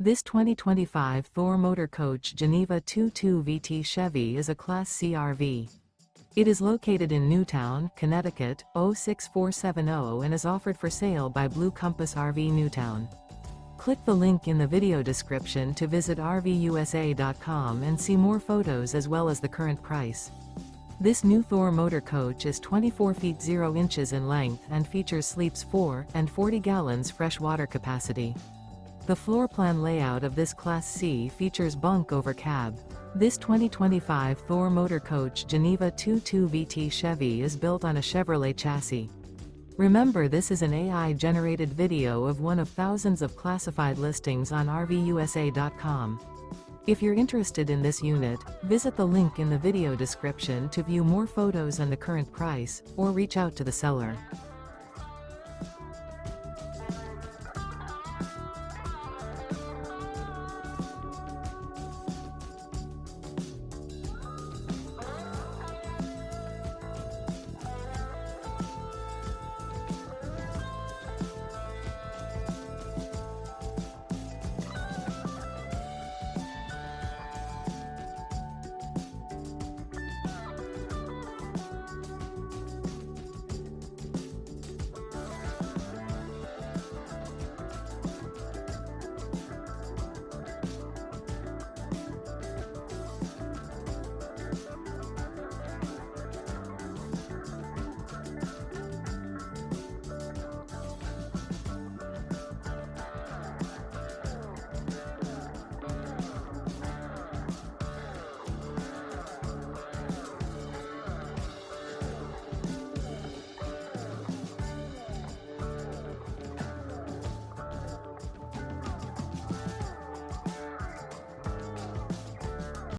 This 2025 Thor Motor Coach Geneva 22 VT Chevy is a Class C RV. It is located in Newtown, Connecticut, 06470 and is offered for sale by Blue Compass RV Newtown. Click the link in the video description to visit RVUSA.com and see more photos as well as the current price. This new Thor Motor Coach is 24 feet 0 inches in length and features sleeps 4 and 40 gallons fresh water capacity. The floor plan layout of this Class C features bunk over cab. This 2025 Thor Motor Coach Geneva 22 VT Chevy is built on a Chevrolet chassis. Remember, this is an AI-generated video of one of thousands of classified listings on RVUSA.com. If you're interested in this unit, visit the link in the video description to view more photos and the current price, or reach out to the seller.